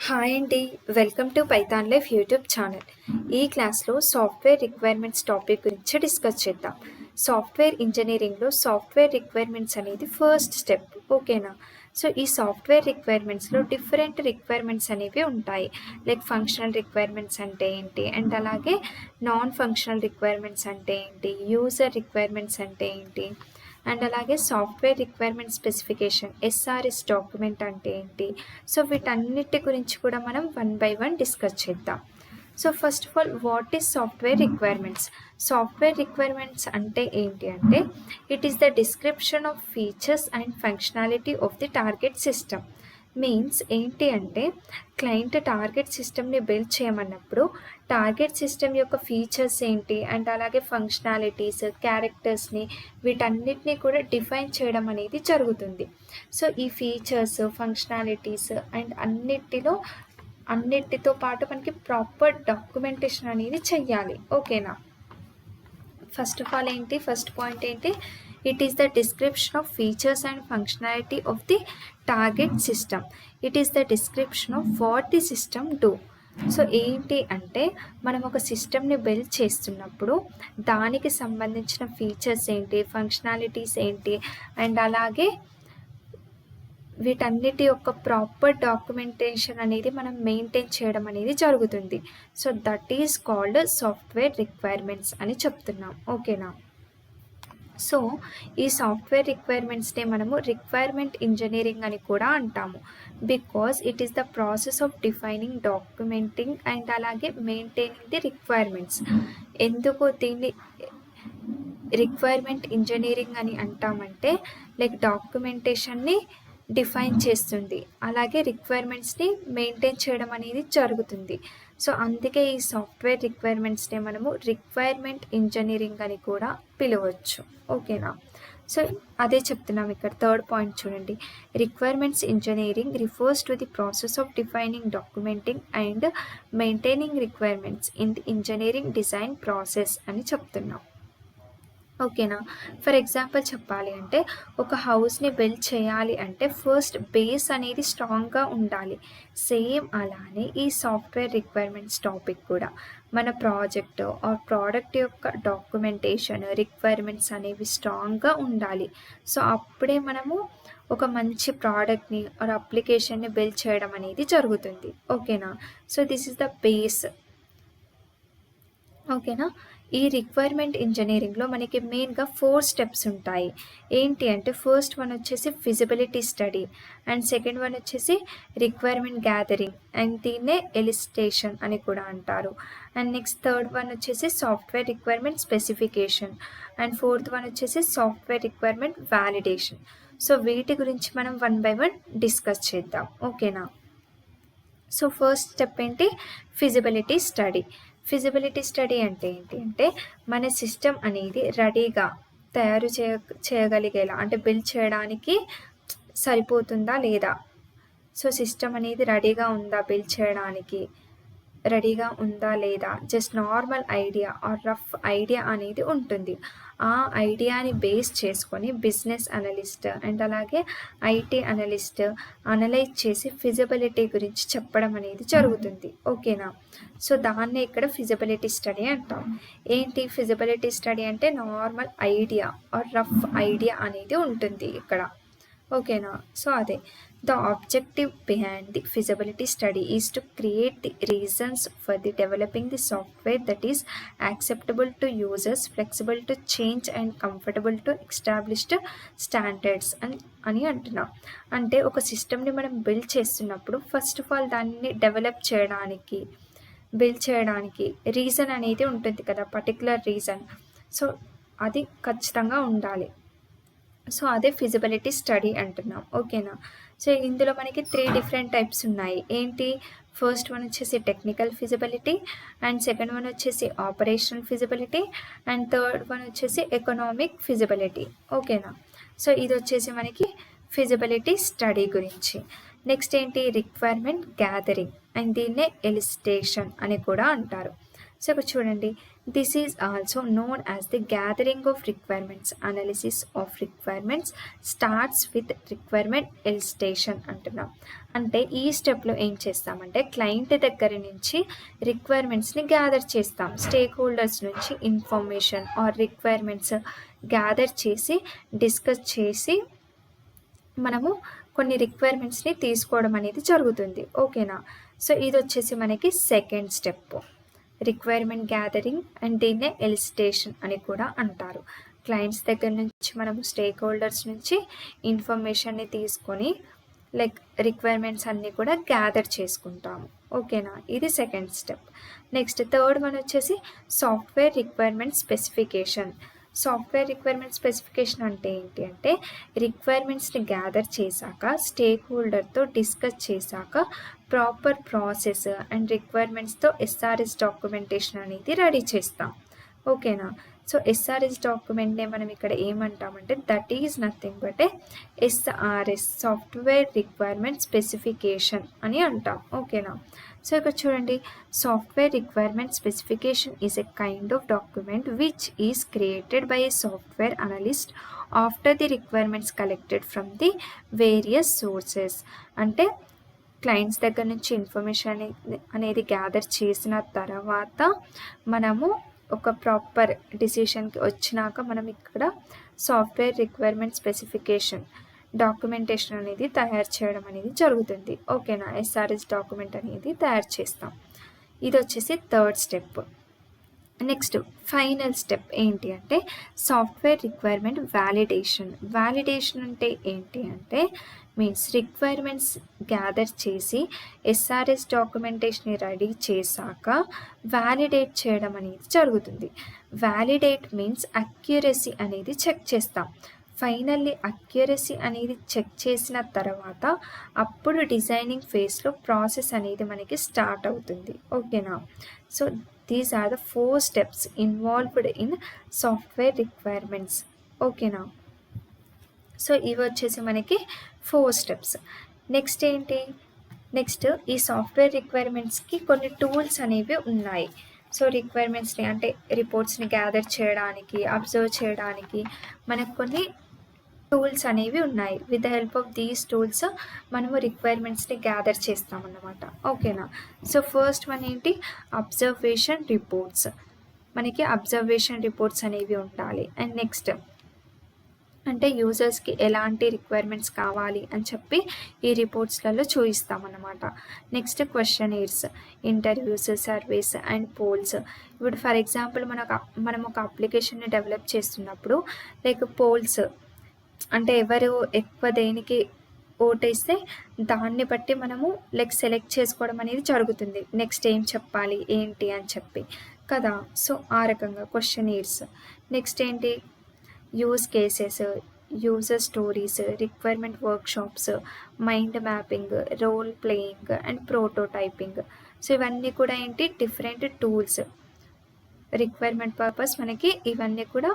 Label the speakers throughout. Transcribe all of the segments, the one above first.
Speaker 1: Hi అండి, welcome to Python life YouTube channel. ఈ క్లాస్లో సాఫ్ట్వేర్ రిక్వైర్మెంట్స్ టాపిక్ గురించి డిస్కస్ చేద్దాం. సాఫ్ట్వేర్ ఇంజనీరింగ్లో సాఫ్ట్వేర్ రిక్వైర్మెంట్స్ అనేది ఫస్ట్ స్టెప్, ఓకేనా? సో ఈ సాఫ్ట్వేర్ రిక్వైర్మెంట్స్లో డిఫరెంట్ రిక్వైర్మెంట్స్ అనేవి ఉంటాయి. లైక్ ఫంక్షనల్ రిక్వైర్మెంట్స్ అంటే ఏంటి, అండ్ అలాగే నాన్ ఫంక్షనల్ రిక్వైర్మెంట్స్ అంటే ఏంటి, యూజర్ రిక్వైర్మెంట్స్ అంటే ఏంటి, అండ్ అలాగే software requirement specification SRS document అంటే ఏంటి. సో వీటన్నిటి గురించి కూడా మనం వన్ బై వన్ డిస్కస్ చేద్దాం. So first of all, what is software requirements? Software requirements అంటే ఏంటి అంటే, it is the description of features and functionality of the target system. Means ఏంటి అంటే, క్లయింట్ టార్గెట్ సిస్టమ్ని బిల్డ్ చేయమన్నప్పుడు టార్గెట్ సిస్టమ్ యొక్క features ఏంటి, అండ్ అలాగే ఫంక్షనాలిటీస్, క్యారెక్టర్స్ని, వీటన్నిటిని కూడా డిఫైన్ చేయడం అనేది జరుగుతుంది. సో ఈ ఫీచర్స్, ఫంక్షనాలిటీస్ అండ్ అన్నిటితో పాటు మనకి ప్రాపర్ డాక్యుమెంటేషన్ అనేది చెయ్యాలి, ఓకేనా? ఫస్ట్ ఆఫ్ ఆల్ ఏంటి, ఫస్ట్ పాయింట్ ఏంటి, it is the description of features and functionality of the target system. It is the description of what the system do. So ఏంటి అంటే, మనం ఒక సిస్టమ్ని బిల్డ్ చేస్తున్నప్పుడు దానికి సంబంధించిన ఫీచర్స్ ఏంటి, ఫంక్షనాలిటీస్ ఏంటి, అండ్ అలాగే వీటన్నిటి యొక్క ప్రాపర్ డాక్యుమెంటేషన్ అనేది మనం మెయింటైన్ చేయడం అనేది జరుగుతుంది. So that is called software requirements అని చెప్తున్నాం, ఓకేనా? సో ఈ సాఫ్ట్వేర్ రిక్వైర్మెంట్స్నే మనము రిక్వైర్మెంట్ ఇంజనీరింగ్ అని కూడా అంటాము. Because it is the process of defining, documenting and అలాగే మెయింటైనింగ్ ది రిక్వైర్మెంట్స్. ఎందుకు దీన్ని రిక్వైర్మెంట్ ఇంజనీరింగ్ అని అంటామంటే, లైక్ డాక్యుమెంటేషన్ని డిఫైన్ చేస్తుంది, అలాగే రిక్వైర్మెంట్స్ని మెయింటైన్ చేయడం అనేది జరుగుతుంది. సో అందుకే ఈ సాఫ్ట్వేర్ రిక్వైర్మెంట్స్ని మనము రిక్వైర్మెంట్ ఇంజనీరింగ్ అని కూడా పిలవచ్చు, ఓకేనా? సో అదే చెప్తున్నాం ఇక్కడ. థర్డ్ పాయింట్ చూడండి, requirements engineering refers to the process of defining, documenting and maintaining requirements in the engineering design process అని చెప్తున్నాం, ఓకేనా? ఫర్ ఎగ్జాంపుల్ చెప్పాలి అంటే, ఒక హౌస్ని బిల్డ్ చేయాలి అంటే ఫస్ట్ బేస్ అనేది స్ట్రాంగ్గా ఉండాలి. సేమ్ అలానే ఈ సాఫ్ట్వేర్ రిక్వైర్మెంట్స్ టాపిక్ కూడా మన ప్రాజెక్ట్ ఆర్ ప్రోడక్ట్ యొక్క డాక్యుమెంటేషన్, రిక్వైర్మెంట్స్ అనేవి స్ట్రాంగ్గా ఉండాలి. సో అప్పుడే మనము ఒక మంచి ప్రోడక్ట్ని ఆర్ అప్లికేషన్ని బిల్డ్ చేయడం అనేది జరుగుతుంది, ఓకేనా? So this is the base, ఓకేనా? ఈ రిక్వైర్మెంట్ ఇంజనీరింగ్లో మనకి మెయిన్గా 4 స్టెప్స్ ఉంటాయి. ఏంటి అంటే, ఫస్ట్ వన్ వచ్చేసి feasibility study, and second one వచ్చేసి రిక్వైర్మెంట్ గ్యాదరింగ్, అండ్ దీన్నే ఎలిస్టేషన్ అని కూడా అంటారు. అండ్ నెక్స్ట్ థర్డ్ వన్ వచ్చేసి software requirement specification, and fourth one వచ్చేసి సాఫ్ట్వేర్ రిక్వైర్మెంట్ వ్యాలిడేషన్. సో వీటి గురించి మనం వన్ బై వన్ డిస్కస్ చేద్దాం, ఓకేనా? సో ఫస్ట్ స్టెప్ ఏంటి, ఫిజిబిలిటీ స్టడీ. ఫిజిబిలిటీ స్టడీ అంటే ఏంటి అంటే, మన సిస్టమ్ అనేది రెడీగా తయారు చేయగలిగేలా, అంటే బిల్డ్ చేయడానికి సరిపోతుందా లేదా. సో సిస్టమ్ అనేది రెడీగా ఉందా, బిల్డ్ చేయడానికి రెడీగా ఉందా లేదా, just normal idea or rough idea అనేది ఉంటుంది. ఆ ఐడియాని బేస్ చేసుకొని బిజినెస్ అనలిస్ట్ అండ్ అలాగే ఐటీ అనలిస్ట్ అనలైజ్ చేసి ఫిజిబిలిటీ గురించి చెప్పడం అనేది జరుగుతుంది, ఓకేనా? సో దాన్నే ఇక్కడ ఫిజిబిలిటీ స్టడీ అంటాం. ఏంటి ఫిజిబిలిటీ స్టడీ అంటే, normal idea or rough idea అనేది ఉంటుంది ఇక్కడ, ఓకేనా? సో అదే, the objective behind the feasibility study is to create the reasons for the developing the software that is acceptable to users, flexible to change and comfortable to established standards అని అంటున్నాం. అంటే ఒక సిస్టమ్ని మనం బిల్డ్ చేస్తున్నప్పుడు first of all దాన్ని develop చేయడానికి, build చేయడానికి రీజన్ అనేది ఉంటుంది కదా, పర్టికులర్ రీజన్. సో అది ఖచ్చితంగా ఉండాలి. సో అదే ఫిజిబిలిటీ స్టడీ అంటున్నాం, ఓకేనా? సో ఇందులో మనకి 3 డిఫరెంట్ టైప్స్ ఉన్నాయి. ఏంటి, ఫస్ట్ వన్ వచ్చేసి technical feasibility, and second one వచ్చేసి operational feasibility, and third one వచ్చేసి ఎకనామిక్ ఫిజిబిలిటీ, ఓకేనా? సో ఇది వచ్చేసి మనకి ఫిజిబిలిటీ స్టడీ గురించి. నెక్స్ట్ ఏంటి, రిక్వైర్మెంట్ గ్యాదరింగ్, అండ్ దీన్నే ఎలిస్టేషన్ అని కూడా అంటారు. సో ఇక్కడ చూడండి, this is also known as the gathering of requirements. Analysis of requirements starts with requirement elicitation అంటున్నాం. అంటే ఈ స్టెప్లో ఏం చేస్తామంటే క్లయింట్ దగ్గర నుంచి రిక్వైర్మెంట్స్ని గ్యాదర్ చేస్తాం. స్టేక్ హోల్డర్స్ నుంచి ఇన్ఫర్మేషన్ ఆర్ రిక్వైర్మెంట్స్ గ్యాదర్ చేసి డిస్కస్ చేసి మనము కొన్ని రిక్వైర్మెంట్స్ని తీసుకోవడం అనేది జరుగుతుంది. ఓకేనా. సో ఇది వచ్చేసి మనకి second step, requirement gathering, and దీన్నే ఎలిసిటేషన్ అని కూడా అంటారు. క్లయింట్స్ దగ్గర నుంచి మనము స్టేక్ హోల్డర్స్ నుంచి ఇన్ఫర్మేషన్ని తీసుకొని లైక్ రిక్వైర్మెంట్స్ అన్నీ కూడా గ్యాదర్ చేసుకుంటాము. ఓకేనా, ఇది second step. Next third one వచ్చేసి software requirement specification. Software requirement specification అంటే ఏంటి అంటే రిక్వైర్మెంట్స్ని గ్యాదర్ చేశాక స్టేక్ హోల్డర్తో డిస్కస్ చేశాక ప్రాపర్ ప్రాసెస్ అండ్ రిక్వైర్మెంట్స్తో ఎస్ఆర్ఎస్ డాక్యుమెంటేషన్ అనేది రెడీ చేస్తాం. ఓకేనా. సో ఎస్ఆర్ఎస్ డాక్యుమెంట్నే మనం ఇక్కడ ఏమంటామంటే that is nothing but SRS, software requirement specification అని అంటాం. ఓకేనా. సో ఇక్కడ చూడండి, software requirement specification is a kind of document which is created by a software analyst after the requirements collected from the various sources. అంటే clients దగ్గర నుంచి information అనేది gather చేసిన తర్వాత మనము ఒక ప్రాపర్ డిసిషన్కి వచ్చినాక మనం ఇక్కడ సాఫ్ట్వేర్ రిక్వైర్మెంట్ స్పెసిఫికేషన్ డాక్యుమెంటేషన్ అనేది తయారు చేయడం అనేది జరుగుతుంది. ఓకేనా, ఎస్ఆర్ఎస్ డాక్యుమెంట్ అనేది తయారు చేస్తాం. ఇది వచ్చేసి third step. Next final step ఏంటి అంటే సాఫ్ట్వేర్ రిక్వైర్మెంట్ వ్యాలిడేషన్. వ్యాలిడేషన్ అంటే ఏంటి అంటే మీన్స్ రిక్వైర్మెంట్స్ గ్యాదర్ చేసి ఎస్ఆర్ఎస్ డాక్యుమెంటేషన్ని రెడీ చేశాక వ్యాలిడేట్ చేయడం అనేది జరుగుతుంది. వ్యాలిడేట్ మీన్స్ అక్యురసీ అనేది చెక్ చేస్తాం. ఫైనల్లీ అక్యురసీ అనేది చెక్ చేసిన తర్వాత అప్పుడు డిజైనింగ్ ఫేజ్లో ప్రాసెస్ అనేది మనకి స్టార్ట్ అవుతుంది. ఓకేనా. So these are the 4 steps involved in software requirements. ఓకేనా. సో ఇవి వచ్చేసి మనకి 4 స్టెప్స్. నెక్స్ట్ ఏంటి, నెక్స్ట్ ఈ సాఫ్ట్వేర్ రిక్వైర్మెంట్స్కి కొన్ని టూల్స్ అనేవి ఉన్నాయి. సో రిక్వైర్మెంట్స్ని అంటే రిపోర్ట్స్ని గ్యాదర్ చేయడానికి, అబ్జర్వ్ చేయడానికి మనకు కొన్ని టూల్స్ అనేవి ఉన్నాయి. With the help of these tools మనము రిక్వైర్మెంట్స్ని గ్యాదర్ చేస్తామన్నమాట. ఓకేనా. సో ఫస్ట్ వన్ ఏంటి, అబ్జర్వేషన్ రిపోర్ట్స్. మనకి అబ్జర్వేషన్ రిపోర్ట్స్ అనేవి ఉండాలి. అండ్ నెక్స్ట్ అంటే యూజర్స్కి ఎలాంటి రిక్వైర్మెంట్స్ కావాలి అని చెప్పి ఈ రిపోర్ట్స్లలో చూపిస్తామన్నమాట. Next questionnaires, interviews, surveys and polls. ఇప్పుడు ఫర్ ఎగ్జాంపుల్ మనం ఒక అప్లికేషన్ని డెవలప్ చేస్తున్నప్పుడు లైక్ పోల్స్ అంటే ఎవరు ఎక్కువ దేనికి ఓటేస్తే దాన్ని బట్టి మనము లైక్ సెలెక్ట్ చేసుకోవడం అనేది జరుగుతుంది. నెక్స్ట్ ఏం చెప్పాలి ఏంటి అని చెప్పి కదా. సో ఆ రకంగా క్వశ్చనీర్స్. నెక్స్ట్ ఏంటి, use cases, user stories, requirement workshops, mind mapping, role playing and prototyping. So ఇవన్నీ కూడా ఏంటి డిఫరెంట్ టూల్స్. రిక్వైర్మెంట్ పర్పస్ మనకి ఇవన్నీ కూడా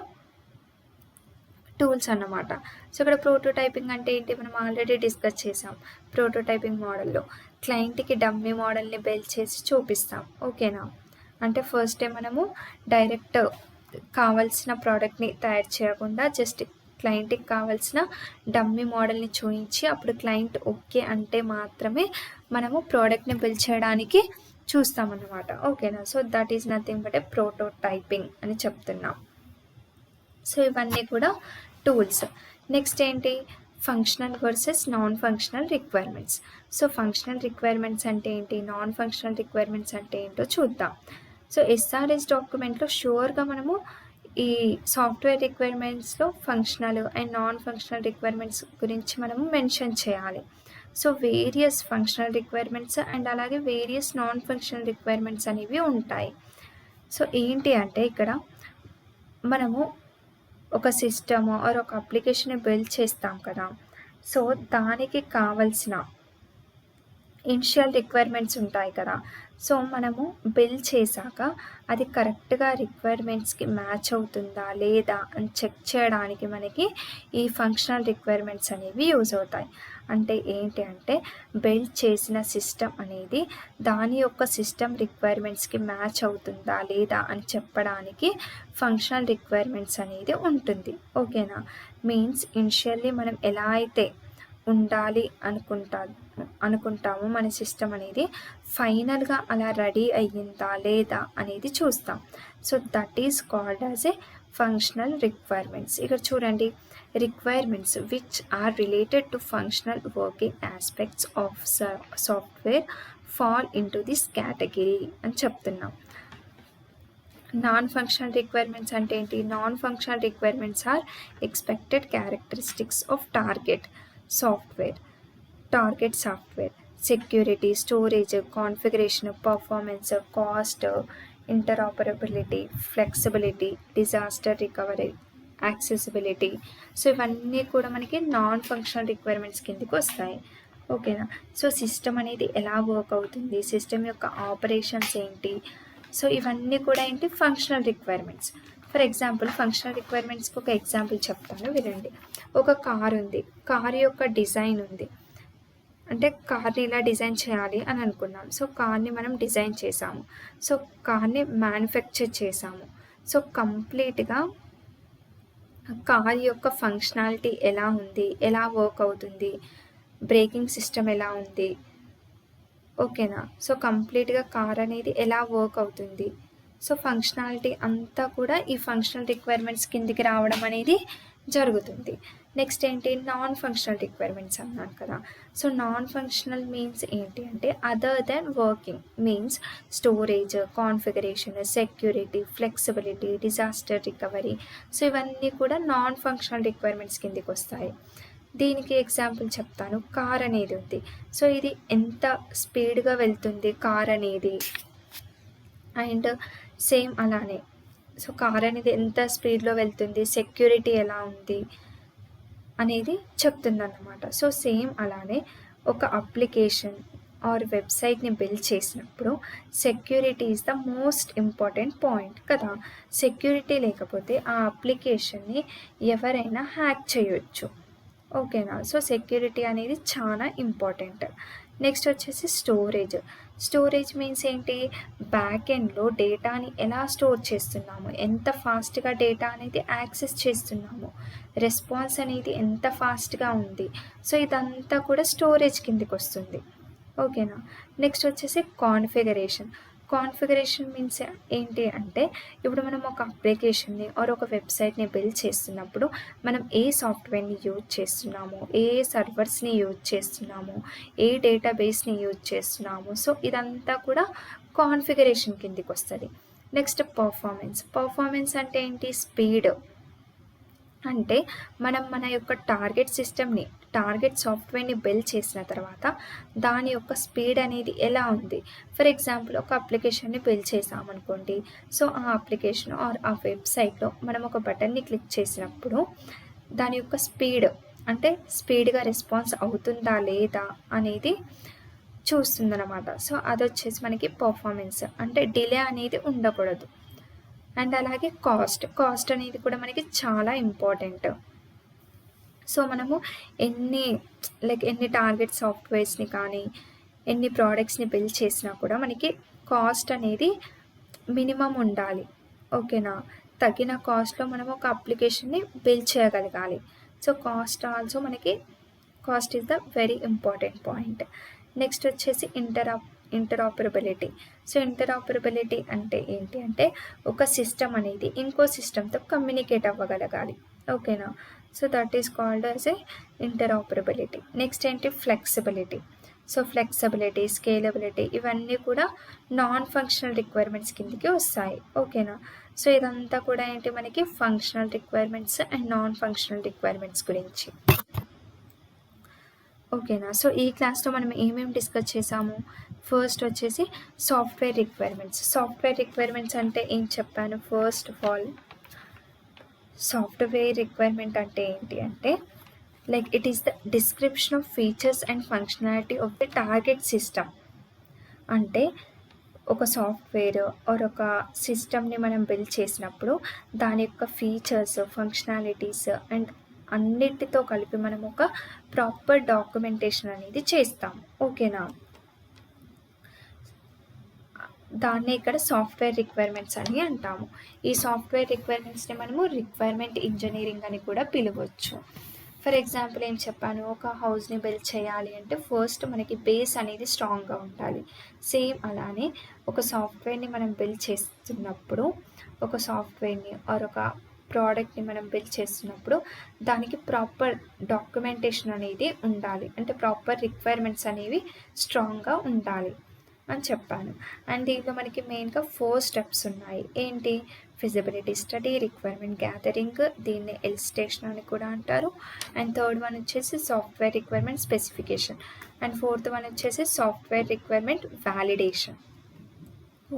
Speaker 1: టూల్స్ అన్నమాట. సో ఇక్కడ ప్రోటోటైపింగ్ అంటే ఏంటి, మనం ఆల్రెడీ డిస్కస్ చేసాం. ప్రోటోటైపింగ్ మోడల్లో క్లయింట్కి డమ్మీ మోడల్ని బిల్డ్ చేసి చూపిస్తాం. ఓకేనా. అంటే ఫస్ట్ డే మనము డైరెక్ట్ కావాల్సిన ప్రోడక్ట్ని తయారు చేయకుండా జస్ట్ క్లయింట్కి కావాల్సిన డమ్మీ మోడల్ని చూపించి అప్పుడు క్లయింట్ ఓకే అంటే మాత్రమే మనము ప్రోడక్ట్ని బిల్డ్ చేయడానికి చూస్తామన్నమాట. ఓకేనా. So that is nothing but A prototyping అని చెప్తున్నాం. సో ఇవన్నీ కూడా టూల్స్. నెక్స్ట్ ఏంటి, functional versus non functional requirements. So functional requirements అంటే ఏంటి, నాన్ ఫంక్షనల్ రిక్వైర్మెంట్స్ అంటే ఏంటో చూద్దాం. సో ఎస్ఆర్ఎస్ డాక్యుమెంట్లో షూర్గా మనము ఈ సాఫ్ట్వేర్ రిక్వైర్మెంట్స్లో functional and non functional requirements గురించి మనము మెన్షన్ చేయాలి. So various functional requirements and అలాగే వేరియస్ నాన్ ఫంక్షనల్ రిక్వైర్మెంట్స్ అనేవి ఉంటాయి. సో ఏంటి అంటే ఇక్కడ మనము ఒక సిస్టమ్ ఆర్ ఒక అప్లికేషన్ బిల్డ్ చేస్తాం కదా. సో దానికి కావలసిన ఇనిషియల్ రిక్వైర్మెంట్స్ ఉంటాయి కదా. సో మనము బిల్డ్ చేశాక అది కరెక్ట్గా రిక్వైర్మెంట్స్కి మ్యాచ్ అవుతుందా లేదా అని చెక్ చేయడానికి మనకి ఈ ఫంక్షనల్ రిక్వైర్మెంట్స్ అనేవి యూజ్ అవుతాయి. అంటే ఏంటి అంటే బిల్డ్ చేసిన సిస్టమ్ అనేది దాని యొక్క సిస్టమ్ రిక్వైర్మెంట్స్కి మ్యాచ్ అవుతుందా లేదా అని చెప్పడానికి ఫంక్షనల్ రిక్వైర్మెంట్స్ అనేది ఉంటుంది. ఓకేనా? మీన్స్ ఇనిషియల్లీ మనం ఎలా అయితే ఉండాలి అనుకుంటాము మన సిస్టమ్ అనేది ఫైనల్గా అలా రెడీ అయ్యిందా లేదా అనేది చూస్తాం. So that is called as a functional requirements. ఇక్కడ చూడండి, requirements which are related to functional working aspects of software fall into this category అని చెప్తున్నాం. నాన్ ఫంక్షనల్ రిక్వైర్మెంట్స్ అంటే ఏంటి? Non functional requirements are expected characteristics of target software, security, storage, configuration, performance, cost, interoperability, flexibility, disaster recovery, accessibility. So ఇవన్నీ కూడా మనకి non functional requirements కిందకి వస్తాయి. ఓకేనా? సో సిస్టమ్ అనేది ఎలా వర్క్ అవుతుంది, సిస్టమ్ యొక్క ఆపరేషన్స్ ఏంటి, సో ఇవన్నీ కూడా ఏంటి? Functional requirements. For example functional రిక్వైర్మెంట్స్కి ఒక ఎగ్జాంపుల్ చెప్తాను, వినండి. ఒక కార్ ఉంది, కార్ యొక్క డిజైన్ ఉంది, అంటే కార్ని ఇలా డిజైన్ చేయాలి అని అనుకున్నాం. సో కార్ని మనం డిజైన్ చేసాము, సో కార్ని మ్యానుఫ్యాక్చర్ చేసాము. సో కంప్లీట్గా కార్ యొక్క ఫంక్షనాలిటీ ఎలా ఉంది, ఎలా వర్క్ అవుతుంది, బ్రేకింగ్ సిస్టమ్ ఎలా ఉంది, ఓకేనా? సో కంప్లీట్గా కార్ అనేది ఎలా వర్క్ అవుతుంది, సో ఫంక్షనాలిటీ అంతా కూడా ఈ ఫంక్షనల్ రిక్వైర్మెంట్స్ కిందికి రావడం అనేది జరుగుతుంది. నెక్స్ట్ ఏంటి? నాన్ ఫంక్షనల్ రిక్వైర్మెంట్స్ అన్నాను కదా. సో నాన్ ఫంక్షనల్ మీన్స్ ఏంటి అంటే other then working, means storage, configuration, security, flexibility, disaster recovery. So ఇవన్నీ కూడా నాన్ ఫంక్షనల్ రిక్వైర్మెంట్స్ కిందికి వస్తాయి. దీనికి ఎగ్జాంపుల్ చెప్తాను. కార్ అనేది ఉంది, సో ఇది ఎంత స్పీడ్గా వెళ్తుంది కార్ అనేది, అండ్ సేమ్ అలానే సో కార్ అనేది ఎంత స్పీడ్లో వెళ్తుంది, సెక్యూరిటీ ఎలా ఉంది అనేది చెప్తుంది అన్నమాట. సో సేమ్ అలానే ఒక అప్లికేషన్ ఆర్ వెబ్సైట్ని బిల్డ్ చేసినప్పుడు security is the most important point కదా. సెక్యూరిటీ లేకపోతే ఆ అప్లికేషన్ని ఎవరైనా హ్యాక్ చేయొచ్చు. ఓకేనా? సో సెక్యూరిటీ అనేది చాలా ఇంపార్టెంట్. నెక్స్ట్ వచ్చేసి స్టోరేజ్ మీన్స్ ఏంటి? బ్యాక్ ఎండ్లో డేటాని ఎలా స్టోర్ చేస్తున్నాము, ఎంత ఫాస్ట్గా డేటా అనేది యాక్సెస్ చేస్తున్నాము, రెస్పాన్స్ అనేది ఎంత ఫాస్ట్గా ఉంది, సో ఇదంతా కూడా స్టోరేజ్ కిందికి వస్తుంది. ఓకేనా? నెక్స్ట్ వచ్చేసి కాన్ఫిగరేషన్ మీన్స్ ఏంటి అంటే ఇప్పుడు మనం ఒక అప్లికేషన్ని ఆర్ ఒక వెబ్సైట్ని బిల్డ్ చేస్తున్నప్పుడు మనం ఏ సాఫ్ట్వేర్ని యూజ్ చేస్తున్నాము, ఏ సర్వర్స్ని యూజ్ చేస్తున్నాము, ఏ డేటాబేస్ని యూజ్ చేస్తున్నాము, సో ఇదంతా కూడా కాన్ఫిగరేషన్ కిందికి వస్తుంది. నెక్స్ట్ పర్ఫార్మెన్స్ అంటే ఏంటి? స్పీడ్ అంటే మనం మన యొక్క టార్గెట్ సాఫ్ట్వేర్ని బిల్డ్ చేసిన తర్వాత దాని యొక్క స్పీడ్ అనేది ఎలా ఉంది. ఫర్ ఎగ్జాంపుల్ ఒక అప్లికేషన్ని బిల్డ్ చేసామనుకోండి, సో ఆ అప్లికేషన్ ఆర్ ఆ వెబ్సైట్లో మనం ఒక బటన్ని క్లిక్ చేసినప్పుడు దాని యొక్క అంటే స్పీడ్గా రెస్పాన్స్ అవుతుందా లేదా అనేది చూస్తుందన్నమాట. సో అది వచ్చేసి మనకి పర్ఫార్మెన్స్, అంటే డిలే అనేది ఉండకూడదు. అండ్ అలాగే కాస్ట్ అనేది కూడా మనకి చాలా ఇంపార్టెంట్. సో మనము ఎన్ని టార్గెట్ సాఫ్ట్వేర్స్ని కానీ ఎన్ని ప్రోడక్ట్స్ని బిల్డ్ చేసినా కూడా మనకి కాస్ట్ అనేది మినిమం ఉండాలి. ఓకేనా? తగిన కాస్ట్లో మనం ఒక అప్లికేషన్ని బిల్డ్ చేయగలగాలి. So cost is the very important point. Next వచ్చేసి ఇంటరాపరబిలిటీ. సో ఇంటరాపరబిలిటీ అంటే ఏంటి అంటే ఒక సిస్టమ్ అనేది ఇంకో సిస్టమ్తో కమ్యూనికేట్ అవ్వగలగాలి. ఓకేనా? So that is called as a interoperability. Next ఏంటి? ఫ్లెక్సిబిలిటీ. సో ఫ్లెక్సిబిలిటీ, స్కేలబిలిటీ ఇవన్నీ కూడా నాన్ ఫంక్షనల్ రిక్వైర్మెంట్స్ కిందకి వస్తాయి. ఓకేనా? సో ఇదంతా కూడా ఏంటి? మనకి functional requirements and non functional requirements గురించి. ఓకేనా? సో ఈ క్లాస్లో మనం ఏమేమి డిస్కస్ చేసాము? ఫస్ట్ వచ్చేసి సాఫ్ట్వేర్ రిక్వైర్మెంట్స్ అంటే ఏం చెప్పాను? First of all software requirement అంటే ఏంటి అంటే it is the description of features and functionality of the target system. అంటే ఒక సాఫ్ట్వేర్ ఆర్ ఒక సిస్టమ్ని మనం బిల్డ్ చేసినప్పుడు దాని యొక్క ఫీచర్స్, ఫంక్షనాలిటీస్ అండ్ అన్నిటితో కలిపి మనం ఒక ప్రాపర్ డాక్యుమెంటేషన్ అనేది చేస్తాం. ఓకేనా? దాన్ని ఇక్కడ సాఫ్ట్వేర్ రిక్వైర్మెంట్స్ అని అంటాము. ఈ సాఫ్ట్వేర్ రిక్వైర్మెంట్స్ని మనము రిక్వైర్మెంట్ ఇంజనీరింగ్ అని కూడా పిలవచ్చు. ఫర్ ఎగ్జాంపుల్ ఏం చెప్పాను, ఒక హౌస్ని బిల్డ్ చేయాలి అంటే ఫస్ట్ మనకి బేస్ అనేది స్ట్రాంగ్గా ఉండాలి. సేమ్ అలానే ఒక సాఫ్ట్వేర్ని మనం బిల్డ్ చేస్తున్నప్పుడు, ఒక సాఫ్ట్వేర్ని ఆర్ ఒక ప్రోడక్ట్ని మనం బిల్డ్ చేస్తున్నప్పుడు దానికి ప్రాపర్ డాక్యుమెంటేషన్ అనేది ఉండాలి. అంటే ప్రాపర్ రిక్వైర్మెంట్స్ అనేవి స్ట్రాంగ్గా ఉండాలి అని చెప్పాను. అండ్ దీంట్లో మనకి మెయిన్గా 4 స్టెప్స్ ఉన్నాయి. ఏంటి? ఫిజిబిలిటీ స్టడీ, రిక్వైర్మెంట్ గ్యాదరింగ్, దీన్ని ఎలిస్టేషన్ అని కూడా అంటారు. అండ్ థర్డ్ వన్ వచ్చేసి software requirement specification. And fourth one వచ్చేసి సాఫ్ట్వేర్ రిక్వైర్మెంట్ వ్యాలిడేషన్.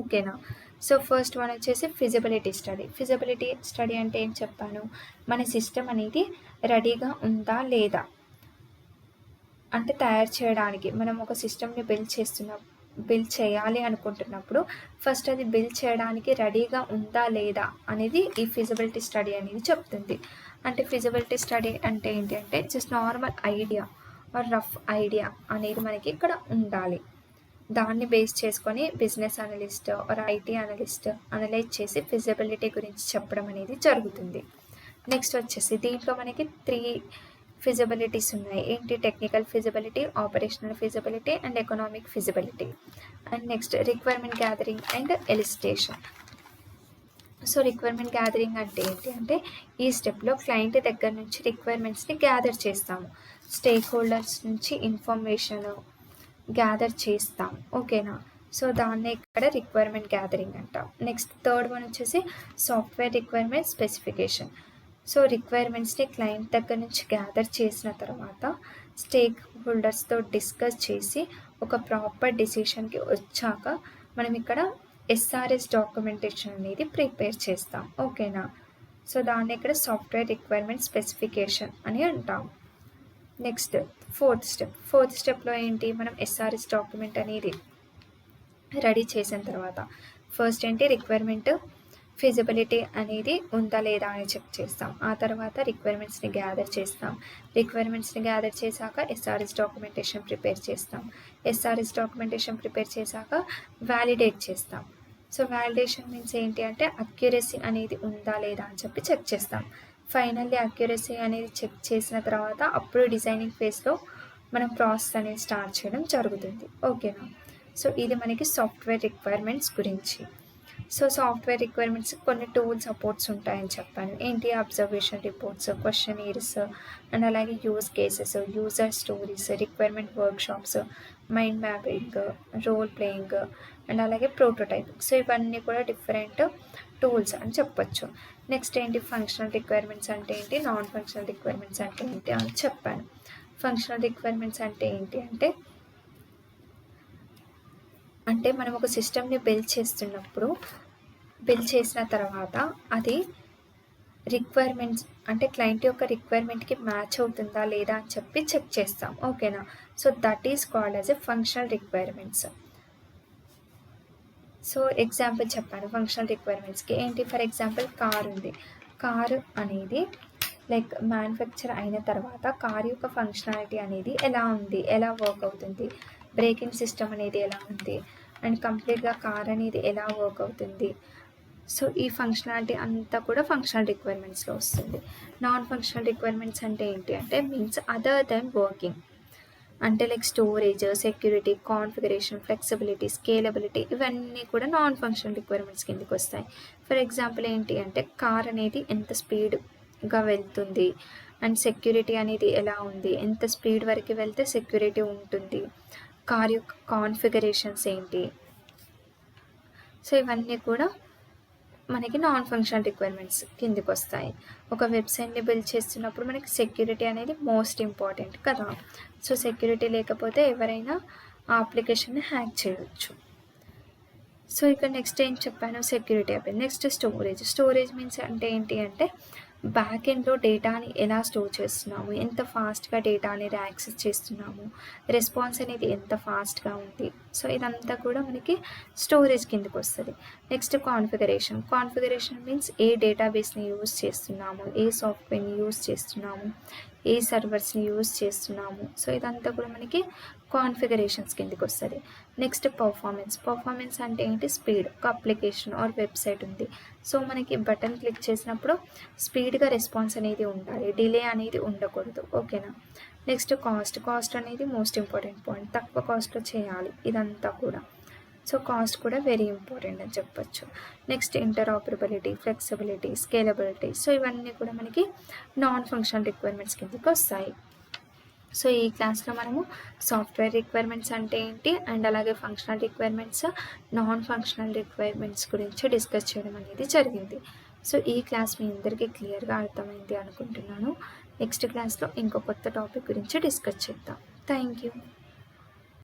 Speaker 1: ఓకేనా? సో ఫస్ట్ వన్ వచ్చేసి ఫిజిబిలిటీ స్టడీ. ఫిజిబిలిటీ స్టడీ అంటే ఏం చెప్పాను, మన సిస్టమ్ అనేది రెడీగా ఉందా లేదా అంటే తయారు చేయడానికి. మనం ఒక సిస్టమ్ని బిల్డ్ చేయాలి అనుకుంటున్నప్పుడు ఫస్ట్ అది బిల్డ్ చేయడానికి రెడీగా ఉందా లేదా అనేది ఈ ఫిజిబిలిటీ స్టడీ అనేది చెప్తుంది. అంటే ఫిజిబిలిటీ స్టడీ అంటే ఏంటి అంటే just normal idea or rough idea అనేది మనకి ఇక్కడ ఉండాలి. దాన్ని బేస్ చేసుకొని business analyst or IT analyst analyse చేసి ఫిజిబిలిటీ గురించి చెప్పడం అనేది జరుగుతుంది. నెక్స్ట్ వచ్చేసి దీంట్లో మనకి 3 ఫిజిబిలిటీస్ ఉన్నాయి. ఏంటి? Technical feasibility, operational feasibility and economic feasibility. And next requirement gathering and elicitation. So requirement gathering అంటే ఏంటి అంటే ఈ స్టెప్లో క్లయింట్ దగ్గర నుంచి రిక్వైర్మెంట్స్ని గ్యాదర్ చేస్తాము. స్టేక్ హోల్డర్స్ నుంచి ఇన్ఫర్మేషన్ గ్యాదర్ చేస్తాం. ఓకేనా? సో దాన్నే ఇక్కడ రిక్వైర్మెంట్ గ్యాదరింగ్ అంటాం. నెక్స్ట్ థర్డ్ వన్ వచ్చేసి సాఫ్ట్వేర్ రిక్వైర్మెంట్ స్పెసిఫికేషన్. సో రిక్వైర్మెంట్స్ని క్లయింట్ దగ్గర నుంచి గ్యాదర్ చేసిన తర్వాత స్టేక్ హోల్డర్స్తో డిస్కస్ చేసి ఒక ప్రాపర్ డిసిషన్కి వచ్చాక మనం ఇక్కడ ఎస్ఆర్ఎస్ డాక్యుమెంటేషన్ అనేది ప్రిపేర్ చేస్తాం. ఓకేనా? సో దాన్ని ఇక్కడ సాఫ్ట్వేర్ రిక్వైర్మెంట్ స్పెసిఫికేషన్ అని అంటాం. నెక్స్ట్ ఫోర్త్ స్టెప్లో ఏంటి, మనం ఎస్ఆర్ఎస్ డాక్యుమెంట్ అనేది రెడీ చేసిన తర్వాత ఫస్ట్ ఏంటి రిక్వైర్మెంట్ ఫిజిబిలిటీ అనేది ఉందా లేదా అని చెక్ చేస్తాం. ఆ తర్వాత రిక్వైర్మెంట్స్ని గ్యాదర్ చేస్తాం. రిక్వైర్మెంట్స్ని గ్యాదర్ చేశాక ఎస్ఆర్ఎస్ డాక్యుమెంటేషన్ ప్రిపేర్ చేస్తాం. ఎస్ఆర్ఎస్ డాక్యుమెంటేషన్ ప్రిపేర్ చేశాక వ్యాలిడేట్ చేస్తాం. సో వ్యాలిడేషన్ మీన్స్ ఏంటి అంటే అక్యురసీ అనేది ఉందా లేదా అని చెప్పి చెక్ చేస్తాం. ఫైనల్లీ అక్యురసీ అనేది చెక్ చేసిన తర్వాత అప్పుడు డిజైనింగ్ ఫేజ్లో మనం ప్రాసెస్ అనేది స్టార్ట్ చేయడం జరుగుతుంది. ఓకేనా? సో ఇది మనకి సాఫ్ట్వేర్ రిక్వైర్మెంట్స్ గురించి. సో సాఫ్ట్వేర్ రిక్వైర్మెంట్స్ కొన్ని టూల్ సపోర్ట్స్ ఉంటాయని చెప్పాను. ఏంటి? అబ్జర్వేషన్ రిపోర్ట్స్, క్వశ్చనీర్స్ అండ్ అలాగే use cases, user stories, requirement workshops, mind mapping, role playing and అలాగే ప్రోటోటైపింగ్. సో ఇవన్నీ కూడా డిఫరెంట్ టూల్స్ అని చెప్పొచ్చు. నెక్స్ట్ ఏంటి? ఫంక్షనల్ రిక్వైర్మెంట్స్ అంటే ఏంటి, నాన్ ఫంక్షనల్ రిక్వైర్మెంట్స్ అంటే ఏంటి అని చెప్పాను. ఫంక్షనల్ రిక్వైర్మెంట్స్ అంటే ఏంటి అంటే మనం ఒక సిస్టమ్ని బిల్డ్ చేసిన తర్వాత అది రిక్వైర్మెంట్స్ అంటే క్లయింట్ యొక్క రిక్వైర్మెంట్కి మ్యాచ్ అవుతుందా లేదా అని చెప్పి చెక్ చేస్తాం. ఓకేనా? So that is called as a functional requirements. So example చెప్పాను ఫంక్షనల్ రిక్వైర్మెంట్స్కి. ఏంటి? ఫర్ ఎగ్జాంపుల్ కార్ ఉంది. కారు అనేది లైక్ మ్యానుఫ్యాక్చర్ అయిన తర్వాత కార్ యొక్క ఫంక్షనాలిటీ అనేది ఎలా ఉంది, ఎలా వర్క్ అవుతుంది, బ్రేకింగ్ సిస్టమ్ అనేది ఎలా ఉంది అండ్ కంప్లీట్గా కార్ అనేది ఎలా వర్క్ అవుతుంది. సో ఈ ఫంక్షనాలిటీ అంతా కూడా ఫంక్షనల్ రిక్వైర్మెంట్స్లో వస్తుంది. నాన్ ఫంక్షనల్ రిక్వైర్మెంట్స్ అంటే ఏంటి అంటే మీన్స్ అదర్ దెన్ వర్కింగ్. అంటే like storage, security, configuration, flexibility, scalability ఇవన్నీ కూడా నాన్ ఫంక్షనల్ రిక్వైర్మెంట్స్ కిందకి వస్తాయి. ఫర్ ఎగ్జాంపుల్ ఏంటి అంటే కార్ అనేది ఎంత స్పీడ్గా వెళ్తుంది అండ్ సెక్యూరిటీ అనేది ఎలా ఉంది, ఎంత స్పీడ్ వరకు వెళ్తే సెక్యూరిటీ ఉంటుంది, కార్ యొక్క కాన్ఫిగరేషన్స్ ఏంటి. సో ఇవన్నీ కూడా మనకి నాన్ ఫంక్షనల్ రిక్వైర్మెంట్స్ కిందకి వస్తాయి. ఒక వెబ్సైట్ని బిల్డ్ చేస్తున్నప్పుడు మనకి సెక్యూరిటీ అనేది మోస్ట్ ఇంపార్టెంట్ కదా. సో సెక్యూరిటీ లేకపోతే ఎవరైనా ఆ అప్లికేషన్ని హ్యాక్ చేయవచ్చు. సో ఇక్కడ నెక్స్ట్ ఏం చెప్పాను, సెక్యూరిటీ అయిపోయింది. నెక్స్ట్ స్టోరేజ్ మీన్స్ అంటే ఏంటి అంటే బ్యాక్ ఎండ్లో డేటాని ఎలా స్టోర్ చేస్తున్నాము, ఎంత ఫాస్ట్గా డేటా అనేది యాక్సెస్ చేస్తున్నాము, రెస్పాన్స్ అనేది ఎంత ఫాస్ట్గా ఉంది. సో ఇదంతా కూడా మనకి స్టోరేజ్ కిందకి వస్తుంది. నెక్స్ట్ కాన్ఫిగరేషన్ మీన్స్ ఏ డేటాబేస్ని యూజ్ చేస్తున్నాము, ఏ సాఫ్ట్వేర్ని యూజ్ చేస్తున్నాము, ఏ సర్వర్స్ని యూజ్ చేస్తున్నాము. సో ఇదంతా కూడా మనకి కాన్ఫిగరేషన్స్ కిందకి వస్తుంది. నెక్స్ట్ పర్ఫార్మెన్స్ అంటే ఏంటి, స్పీడ్. ఒక అప్లికేషన్ ఆర్ వెబ్సైట్ ఉంది, సో మనకి బటన్ క్లిక్ చేసినప్పుడు స్పీడ్గా రెస్పాన్స్ అనేది ఉండాలి, డిలే అనేది ఉండకూడదు. ఓకేనా. నెక్స్ట్ కాస్ట్ అనేది మోస్ట్ ఇంపార్టెంట్ పాయింట్. తక్కువ కాస్ట్లో చేయాలి ఇదంతా కూడా. సో కాస్ట్ కూడా వెరీ ఇంపార్టెంట్ అని చెప్పొచ్చు. Next interoperability, flexibility, scalability. So ఇవన్నీ కూడా మనకి నాన్ ఫంక్షనల్ రిక్వైర్మెంట్స్ కిందకి వస్తాయి. సో ఈ క్లాస్లో మనము సాఫ్ట్వేర్ రిక్వైర్మెంట్స్ అంటే ఏంటి అండ్ అలాగే functional requirements, non functional requirements గురించి డిస్కస్ చేయడం అనేది జరిగింది. సో ఈ క్లాస్ మీ అందరికీ క్లియర్గా అర్థమైంది అనుకుంటున్నాను. నెక్స్ట్ క్లాస్లో ఇంకో కొత్త టాపిక్ గురించి డిస్కస్ చేద్దాం. Thank you.